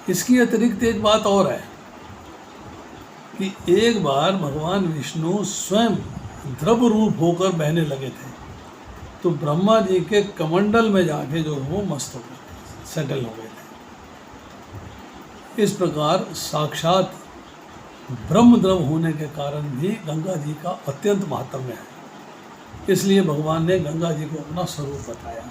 इसकी अतिरिक्त एक बात और है कि एक बार भगवान विष्णु स्वयं द्रव रूप होकर बहने लगे थे, तो ब्रह्मा जी के कमंडल में जाके जो वो मस्त हो गए, सेटल हो गए थे। इस प्रकार साक्षात ब्रह्म द्रव होने के कारण भी गंगा जी का अत्यंत महात्म्य है, इसलिए भगवान ने गंगा जी को अपना स्वरूप बताया है।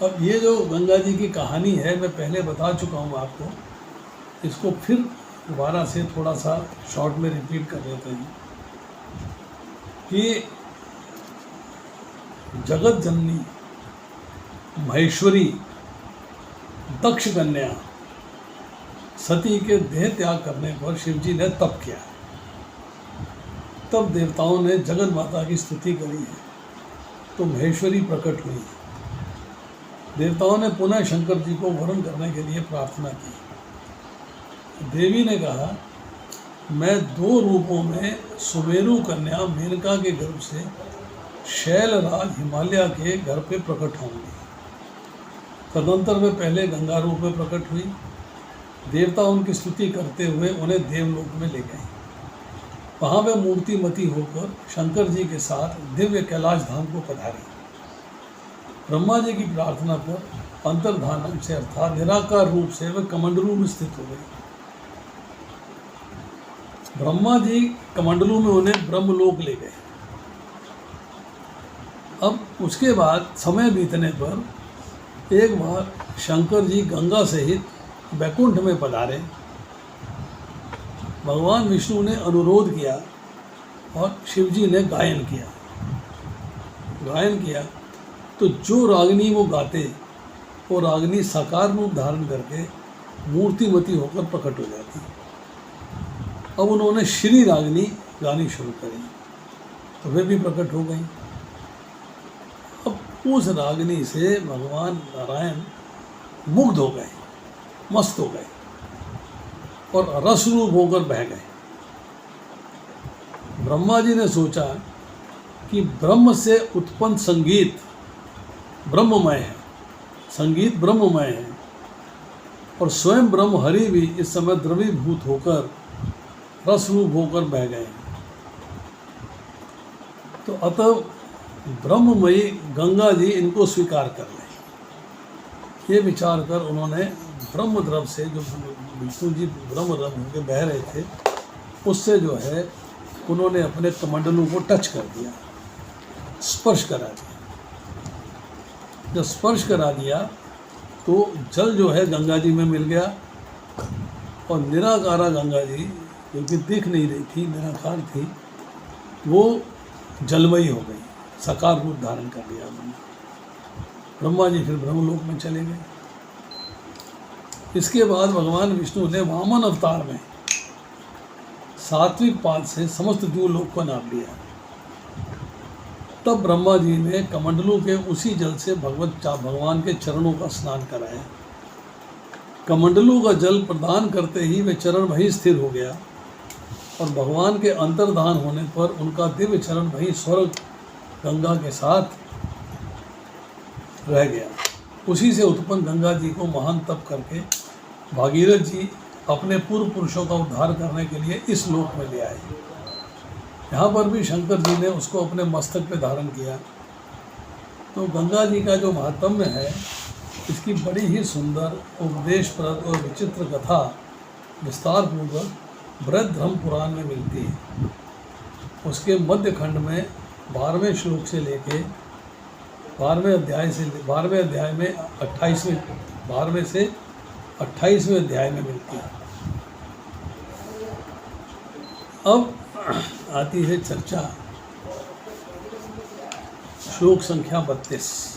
अब ये जो गंगा जी की कहानी है मैं पहले बता चुका हूँ आपको, इसको फिर दोबारा से थोड़ा सा शॉर्ट में रिपीट कर देते हैं कि जगत जननी महेश्वरी दक्ष कन्या सती के देह त्याग करने पर शिव जी ने तप किया। तब देवताओं ने जगत माता की स्तुति करी है, तो महेश्वरी प्रकट हुई। देवताओं ने पुनः शंकर जी को वरण करने के लिए प्रार्थना की। देवी ने कहा, मैं 2 रूपों में सुमेरु कन्या मेनका के गर्भ से शैलराज हिमालय के घर पे प्रकट होंगी। तदंतर वे पहले गंगा रूप में प्रकट हुई। देवता उनकी स्तुति करते हुए उन्हें देवलोक में ले गए। वहाँ वे मूर्तिमती होकर शंकर जी के साथ दिव्य कैलाश धाम को पधारी। ब्रह्मा जी की प्रार्थना पर अंतर्धान से अर्थात निराकार रूप से वे कमंडलू में स्थित हो गए। ब्रह्मा जी कमंडलू में उन्हें ब्रह्मलोक ले गए। अब उसके बाद समय बीतने पर एक बार शंकर जी गंगा सहित वैकुंठ में पधारे। भगवान विष्णु ने अनुरोध किया और शिव जी ने गायन किया तो जो रागिनी वो गाते वो रागिनी साकार रूप धारण करके मूर्तिमती होकर प्रकट हो जाती। अब उन्होंने श्री रागिनी गानी शुरू करी तो वे भी प्रकट हो गई। अब उस रागिनी से भगवान नारायण मुग्ध हो गए, मस्त हो गए और रस रूप होकर बह गए। ब्रह्मा जी ने सोचा कि ब्रह्म से उत्पन्न संगीत ब्रह्ममय है, संगीत ब्रह्ममय है और स्वयं ब्रह्म हरि भी इस समय द्रवीभूत होकर रस रूप होकर बह गए। तो अतः ब्रह्ममयी गंगा जी इनको स्वीकार कर लें, ये विचार कर उन्होंने ब्रह्म द्रव से, जो विष्णु जी ब्रह्म द्रव होकर बह रहे थे, उससे जो है उन्होंने अपने कमंडलों को टच कर दिया, स्पर्श करा दिया। जब स्पर्श करा दिया तो जल जो है गंगा जी में मिल गया और निराकारा गंगा जी जो कि दिख नहीं रही थी, निराकार थी, वो जलमयी हो गई, साकार रूप धारण कर लिया उन्होंने। ब्रह्मा जी फिर ब्रह्मलोक में चले गए। इसके बाद भगवान विष्णु ने वामन अवतार में सात्विक पाद से समस्त द्यूलोक को नाप लिया। तब ब्रह्मा जी ने कमंडलू के उसी जल से भगवान के चरणों का स्नान कराया। कमंडलू का जल प्रदान करते ही वे चरण वहीं स्थिर हो गया और भगवान के अंतर्धान होने पर उनका दिव्य चरण वहीं स्वर्ग गंगा के साथ रह गया। उसी से उत्पन्न गंगा जी को महान तप करके भागीरथ जी अपने पूर्व पुरुषों का उद्धार करने के लिए इस लोक में ले आए। यहाँ पर भी शंकर जी ने उसको अपने मस्तक पे धारण किया। तो गंगा जी का जो महात्म्य है, इसकी बड़ी ही सुंदर उपदेशप्रद और विचित्र कथा विस्तार पूर्वक बृहद्रह्म पुराण में मिलती है। उसके मध्य खंड में 12वें श्लोक से लेके 12वें अध्याय में 12वें से 28वें अध्याय में मिलती है। अब आती है चर्चा श्लोक संख्या 32।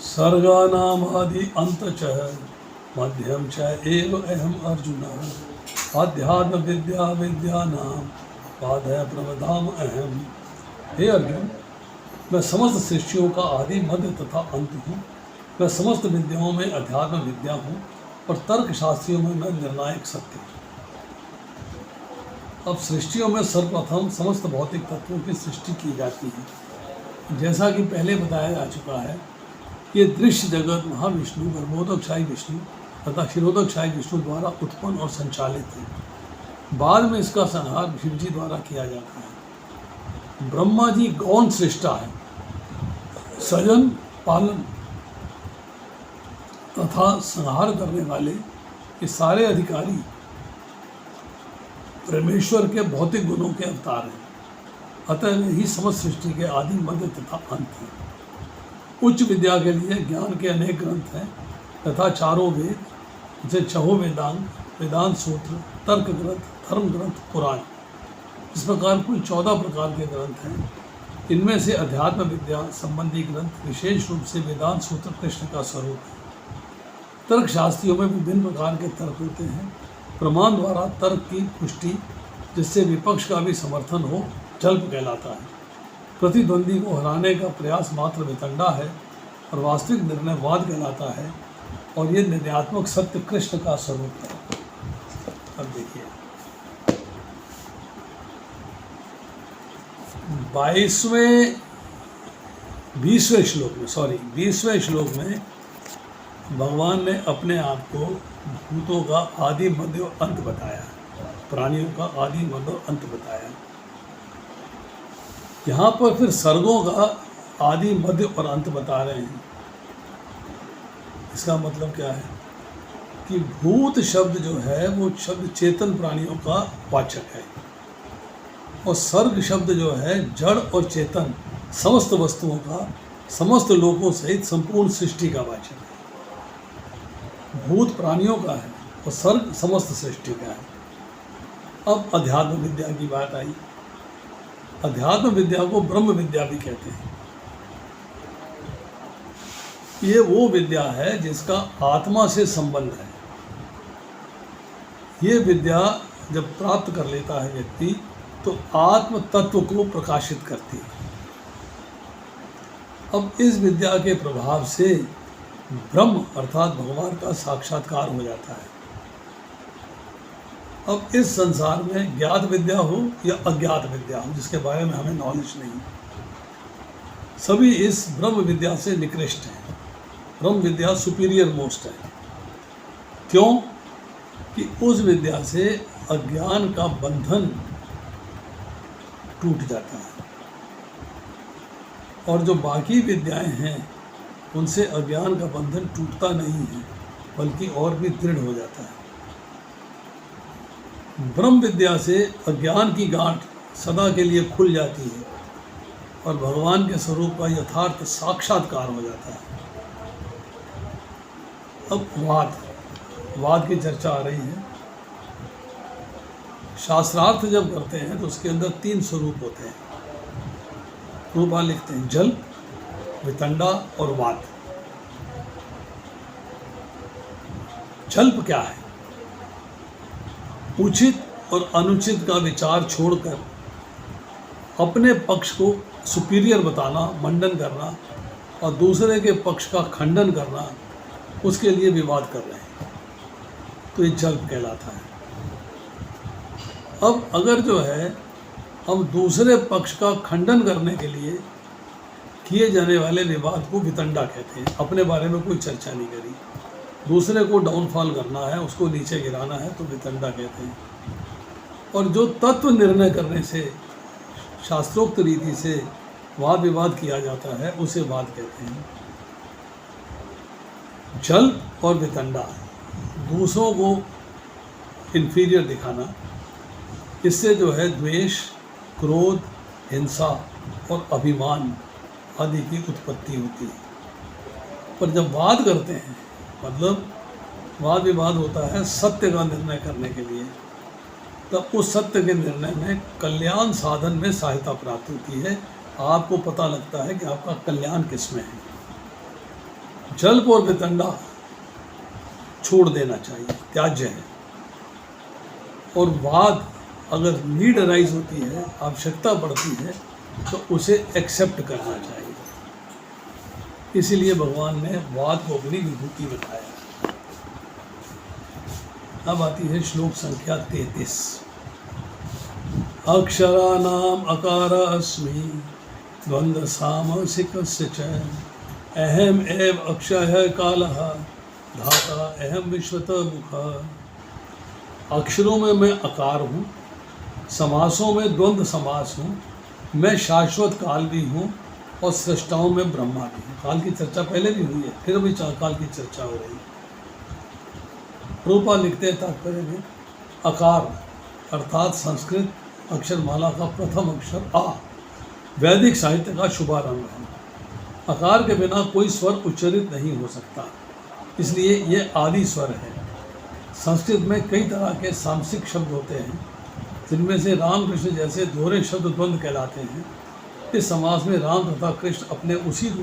सर्गानाम आदि अंत च मध्यम च एव अहम अर्जुन आध्यात्म विद्या विद्यानाम पादय प्रवधाम अहम। हे अर्जुन, मैं समस्त सृष्टियों का आदि मध्य तथा अंत हूँ। मैं समस्त विद्याओं में अध्यात्म विद्या हूँ और तर्क शास्त्रियों में मैं निर्णायक सत्य हूँ। अब सृष्टियों में सर्वप्रथम समस्त भौतिक तत्वों की सृष्टि की जाती है। जैसा कि पहले बताया जा चुका है, ये दृश्य जगत महाविष्णु गर्भोदकशाही विष्णु तथा क्षीरोदकशाही विष्णु द्वारा उत्पन्न और संचालित है। बाद में इसका संहार शिव जी द्वारा किया जाता है। ब्रह्मा जी गौण सृष्टा है, सृजन पालन तथा संहार करने वाले ये सारे अधिकारी परमेश्वर के भौतिक गुणों के अवतार हैं। अतः वे ही समस्त सृष्टि के आदि मध्य तथा अंत हैं। उच्च विद्या के लिए ज्ञान के अनेक ग्रंथ हैं तथा चारों वेद, जैसे छहो वेदांग, वेदांत सूत्र, तर्क ग्रंथ, धर्म ग्रंथ, पुराण, इस प्रकार कुल 14 प्रकार के ग्रंथ हैं। इनमें से अध्यात्म विद्या संबंधी ग्रंथ विशेष रूप से वेदांत सूत्र कृष्ण का स्वरूप है। तर्क शास्त्रियों में विभिन्न प्रकार के तर्क होते हैं। प्रमाण द्वारा तर्क की पुष्टि जिससे विपक्ष का भी समर्थन हो जल्प कहलाता है। प्रतिद्वंदी को हराने का प्रयास मात्र वितंडा है और वास्तविक निर्णय वाद कहलाता है, और ये निर्णयात्मक सत्य कृष्ण का स्वरूप है। अब देखिए 20वें श्लोक में भगवान ने अपने आप को भूतों का आदि मध्य और अंत बताया, प्राणियों का आदि मध्य और अंत बताया। यहाँ पर फिर सर्गों का आदि मध्य और अंत बता रहे हैं। इसका मतलब क्या है कि भूत शब्द जो है वो शब्द चेतन प्राणियों का वाचक है, और सर्ग शब्द जो है जड़ और चेतन समस्त वस्तुओं का, समस्त लोकों सहित संपूर्ण सृष्टि का वाचक है। भूत प्राणियों का है और सर्ग समस्त सृष्टि का है। अब अध्यात्म विद्या की बात आई। अध्यात्म विद्या को ब्रह्म विद्या भी कहते हैं। ये वो विद्या है जिसका आत्मा से संबंध है। ये विद्या जब प्राप्त कर लेता है व्यक्ति तो आत्म तत्व को प्रकाशित करती है। अब इस विद्या के प्रभाव से ब्रह्म अर्थात भगवान का साक्षात्कार हो जाता है। अब इस संसार में ज्ञात विद्या हो या अज्ञात विद्या हो जिसके बारे में हमें नॉलेज नहीं, सभी इस ब्रह्म विद्या से निकृष्ट हैं। ब्रह्म विद्या सुपीरियर मोस्ट है। क्यों कि उस विद्या से अज्ञान का बंधन टूट जाता है, और जो बाकी विद्याएं हैं उनसे अज्ञान का बंधन टूटता नहीं है बल्कि और भी दृढ़ हो जाता है। ब्रह्म विद्या से अज्ञान की गांठ सदा के लिए खुल जाती है और भगवान के स्वरूप का यथार्थ साक्षात्कार हो जाता है। अब वाद की चर्चा आ रही है। शास्त्रार्थ जब करते हैं तो उसके अंदर 3 स्वरूप होते हैं। रूपा लिखते हैं जल, वितंडा और वाद। जल्प क्या है? उचित और अनुचित का विचार छोड़कर अपने पक्ष को सुपीरियर बताना, मंडन करना, और दूसरे के पक्ष का खंडन करना, उसके लिए विवाद कर रहे हैं, तो ये जल्प कहलाता है। अब अगर जो है हम दूसरे पक्ष का खंडन करने के लिए किए जाने वाले विवाद को वितंडा कहते हैं। अपने बारे में कोई चर्चा नहीं करी, दूसरे को डाउनफॉल करना है, उसको नीचे गिराना है, तो वितंडा कहते हैं। और जो तत्व निर्णय करने से शास्त्रोक्त रीति से वाद विवाद किया जाता है उसे वाद कहते हैं। जल और वितंडा, दूसरों को इन्फीरियर दिखाना, इससे जो है द्वेष, क्रोध, हिंसा और अभिमान आदि की उत्पत्ति होती है। पर जब वाद करते हैं, मतलब वाद विवाद होता है सत्य का निर्णय करने के लिए, तब उस सत्य के निर्णय में कल्याण साधन में सहायता प्राप्त होती है। आपको पता लगता है कि आपका कल्याण किस में है। जल्प और वितंडा छोड़ देना चाहिए, त्याज्य है। और वाद अगर नीड अराइज होती है, आवश्यकता पड़ती है, तो उसे एक्सेप्ट करना चाहिए। इसीलिए भगवान ने वाद को अपनी विभूति बताया। अब आती है श्लोक संख्या 33। अक्षराणाम अकार अस्मि द्वंद्व सामसिकस्य च अहम एव अक्षय कालः धाता अहम विश्वत मुख। अक्षरों में मैं अकार हूँ, समासों में द्वंद्व समास हूँ, मैं शाश्वत काल भी हूँ और सृष्टाओं में ब्रह्मा भी हूँ। काल की चर्चा पहले भी हुई है, फिर भी काल की चर्चा हो रही है। रूपा लिखते हैं तात्पर्य में, अकार अर्थात संस्कृत अक्षरमाला का प्रथम अक्षर आ वैदिक साहित्य का शुभारंभ है। अकार के बिना कोई स्वर उच्चारित नहीं हो सकता, इसलिए ये आदि स्वर है। संस्कृत में कई तरह के सामसिक शब्द होते हैं, जिनमें से रामकृष्ण जैसे दोहरे शब्द द्वंद्व कहलाते हैं। इस समास में राम तथा कृष्ण अपने उसी रूप